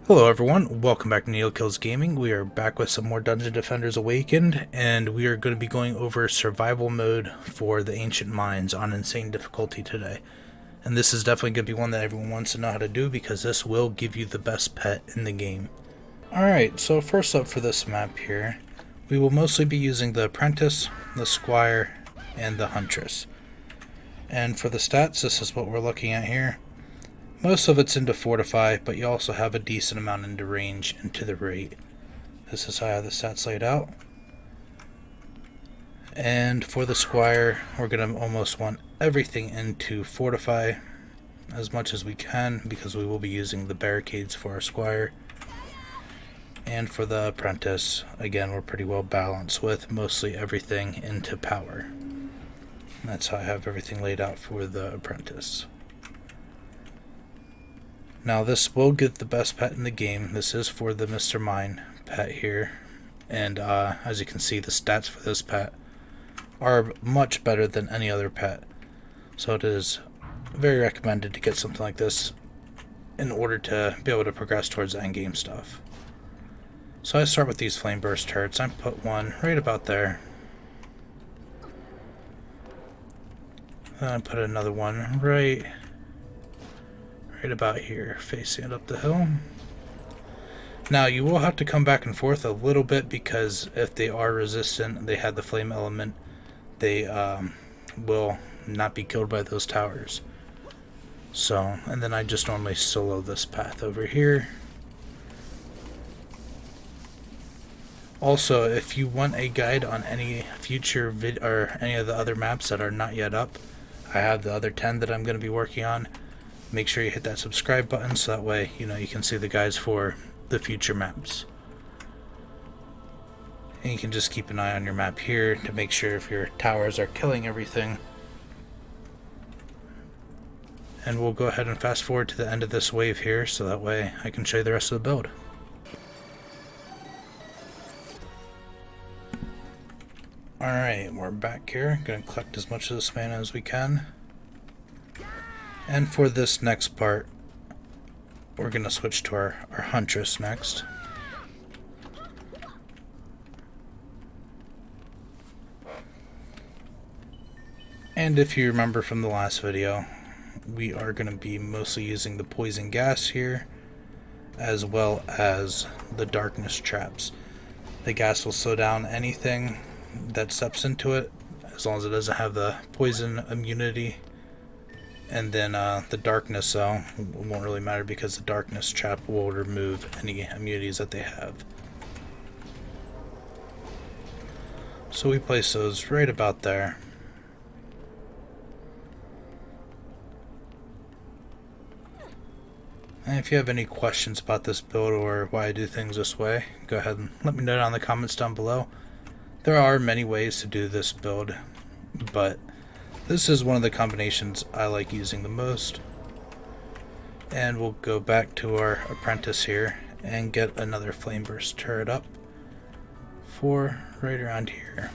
Hello everyone, welcome back to Neokills Gaming. We are back with some more Dungeon Defenders Awakened, and we are going to be going over survival mode for the Ancient Mines on Insane difficulty today. And this is definitely going to be one that everyone wants to know how to do because this will give you the best pet in the game. Alright, so first up for this map here, we will mostly be using the Apprentice, the Squire, and the Huntress. And for the stats, this is what we're looking at here. Most of it's into Fortify, but you also have a decent amount into Range and to the Rate. This is how I have the stats laid out. And for the Squire, we're going to almost want everything into Fortify as much as we can, because we will be using the barricades for our Squire. And for the Apprentice, again, we're pretty well balanced with mostly everything into Power. And that's how I have everything laid out for the Apprentice. Now this will get the best pet in the game. This is for the Mr. Mine pet here. And as you can see, the stats for this pet are much better than any other pet. So it is very recommended to get something like this in order to be able to progress towards the endgame stuff. So I start with these flame burst turrets. I put one right about there. Then I put another one right about here, facing it up the hill. Now you will have to come back and forth a little bit, because if they are resistant, they have the flame element, they will not be killed by those towers. So, and then I just normally solo this path over here. Also, if you want a guide on any future or any of the other maps that are not yet up, I have the other 10 that I'm going to be working on. Make sure you hit that subscribe button so that way you can see the guides for the future maps. And you can just keep an eye on your map here to make sure if your towers are killing everything. And we'll go ahead and fast forward to the end of this wave here so that way I can show you the rest of the build. Alright, we're back here. Gonna collect as much of this mana as we can. And for this next part, we're going to switch to our Huntress next. And if you remember from the last video, we are going to be mostly using the poison gas here, as well as the darkness traps. The gas will slow down anything that steps into it, as long as it doesn't have the poison immunity. And then the darkness won't really matter, because the darkness trap will remove any immunities that they have. So we place those right about there. And if you have any questions about this build or why I do things this way, go ahead and let me know down in the comments down below. There are many ways to do this build, but this is one of the combinations I like using the most. And we'll go back to our Apprentice here and get another flame burst turret up for right around here.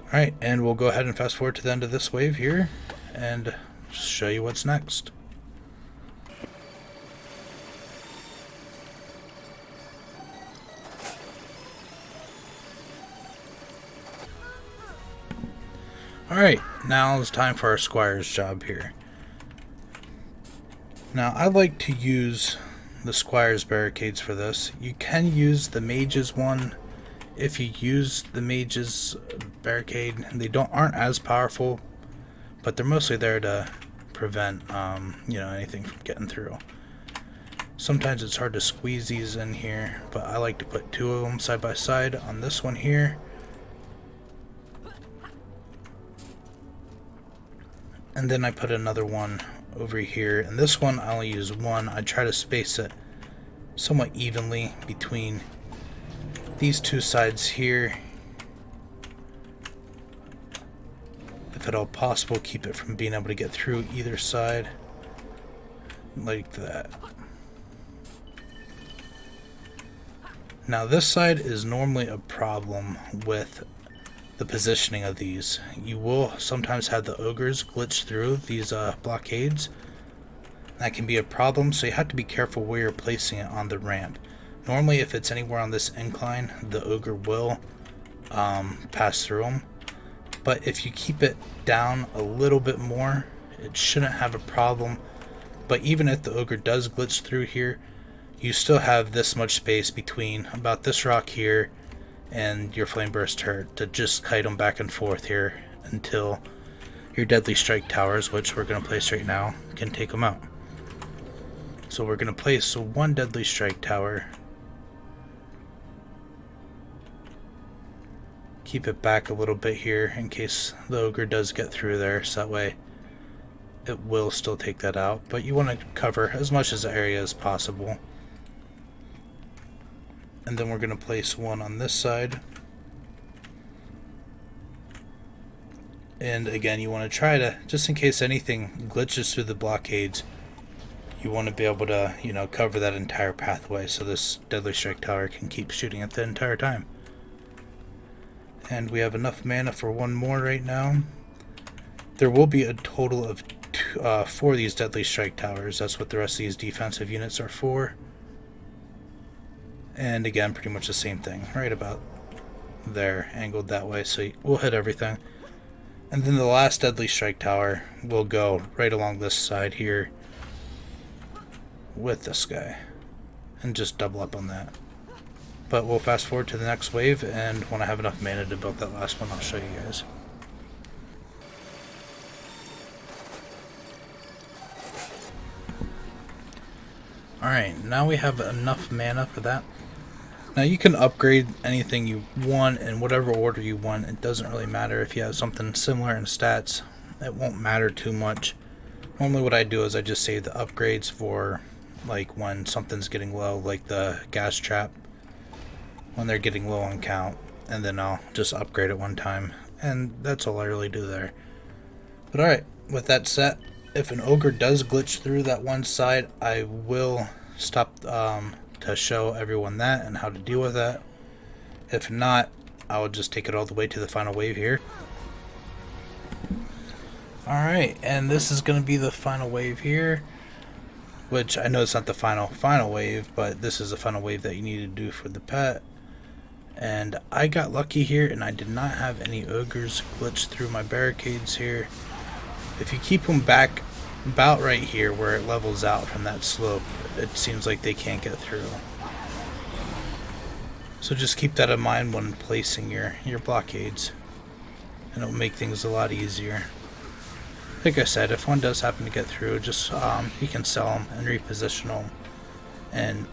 Alright, and we'll go ahead and fast forward to the end of this wave here and show you what's next. Alright, now it's time for our Squire's job here. Now, I like to use the Squire's barricades for this. You can use the Mage's one. If you use the Mage's barricade, they aren't as powerful, but they're mostly there to prevent anything from getting through. Sometimes it's hard to squeeze these in here, but I like to put two of them side by side on this one here. And then I put another one over here, and this one I only use one. I try to space it somewhat evenly between these two sides here. If at all possible, keep it from being able to get through either side, like that. Now this side is normally a problem with the positioning of these. You will sometimes have the ogres glitch through these blockades, That can be a problem, so you have to be careful where you're placing it on the ramp. Normally, if it's anywhere on this incline, the ogre will pass through them. But if you keep it down a little bit more, it shouldn't have a problem. But even if the ogre does glitch through here, you still have this much space between about this rock here and your flame burst turret to just kite them back and forth here until your deadly strike towers, which we're going to place right now, can take them out. So we're going to place one deadly strike tower. Keep it back a little bit here in case the ogre does get through there, so that way it will still take that out. But you want to cover as much as the area as possible. And then we're going to place one on this side. And again, you want to try to, just in case anything glitches through the blockades, you want to be able to, cover that entire pathway so this deadly strike tower can keep shooting it the entire time. And we have enough mana for one more right now. There will be a total of 4 of these deadly strike towers. That's what the rest of these defensive units are for. And again, pretty much the same thing, right about there, angled that way, so we'll hit everything. And then the last deadly strike tower will go right along this side here with this guy, and just double up on that. But we'll fast forward to the next wave, and when I have enough mana to build that last one, I'll show you guys. Alright, now we have enough mana for that. Now you can upgrade anything you want in whatever order you want. It doesn't really matter if you have something similar in stats. It won't matter too much. Normally what I do is I just save the upgrades for like when something's getting low, like the gas trap, when they're getting low on count, and then I'll just upgrade it one time, and that's all I really do there. But alright, with that set, if an ogre does glitch through that one side, I will stop to show everyone that and how to deal with that. If not, I'll just take it all the way to the final wave here. Alright, and this is going to be the final wave here, which I know it's not the final wave, but this is the final wave that you need to do for the pet. And I got lucky here, and I did not have any ogres glitch through my barricades here. If you keep them back about right here where it levels out from that slope, it seems like they can't get through. So just keep that in mind when placing your blockades, and it'll make things a lot easier. Like I said, if one does happen to get through, just you can sell them and reposition them, and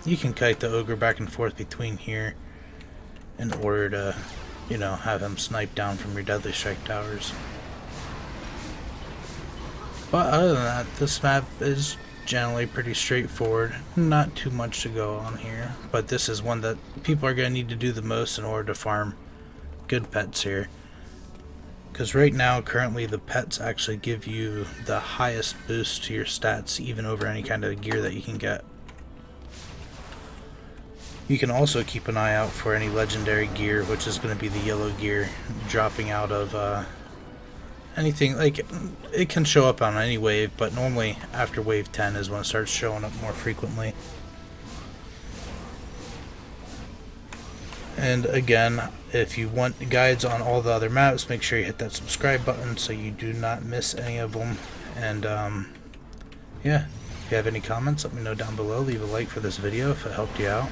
you can kite the ogre back and forth between here in order to, have him snipe down from your deadly strike towers. But other than that, this map is generally pretty straightforward. Not too much to go on here, but this is one that people are going to need to do the most in order to farm good pets here. Because right now, currently, the pets actually give you the highest boost to your stats, even over any kind of gear that you can get. You can also keep an eye out for any legendary gear, which is going to be the yellow gear dropping out of anything. Like, it can show up on any wave, but normally after wave 10 is when it starts showing up more frequently. And again, if you want guides on all the other maps, make sure you hit that subscribe button so you do not miss any of them. And yeah, if you have any comments, let me know down below. Leave a like for this video if it helped you out.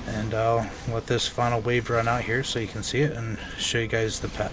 And I'll let this final wave run out here so you can see it and show you guys the pet.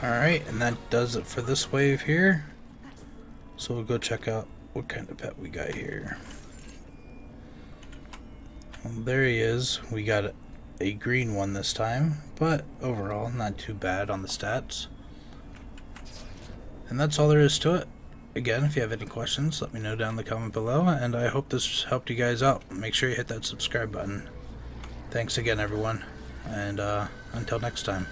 Alright, and that does it for this wave here. So we'll go check out what kind of pet we got here. Well, there he is. We got a green one this time, but overall not too bad on the stats. And that's all there is to it. Again, if you have any questions, let me know down in the comment below, and I hope this helped you guys out. Make sure you hit that subscribe button. Thanks again, everyone, and until next time.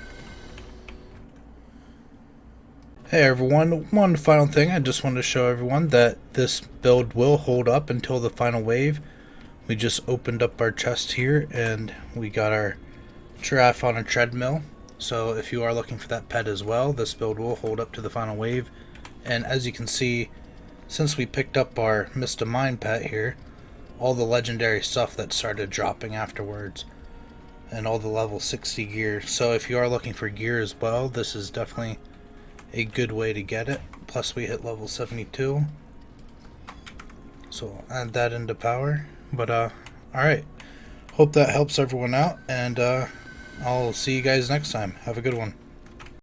Hey everyone, one final thing, I just wanted to show everyone that this build will hold up until the final wave. We just opened up our chest here and we got our giraffe on a treadmill. So if you are looking for that pet as well, this build will hold up to the final wave. And as you can see, since we picked up our Mista mine pet here, all the legendary stuff that started dropping afterwards, and all the level 60 gear. So if you are looking for gear as well, this is definitely a good way to get it. Plus we hit level 72, so I'll add that into power. But alright, hope that helps everyone out, and I'll see you guys next time. Have a good one.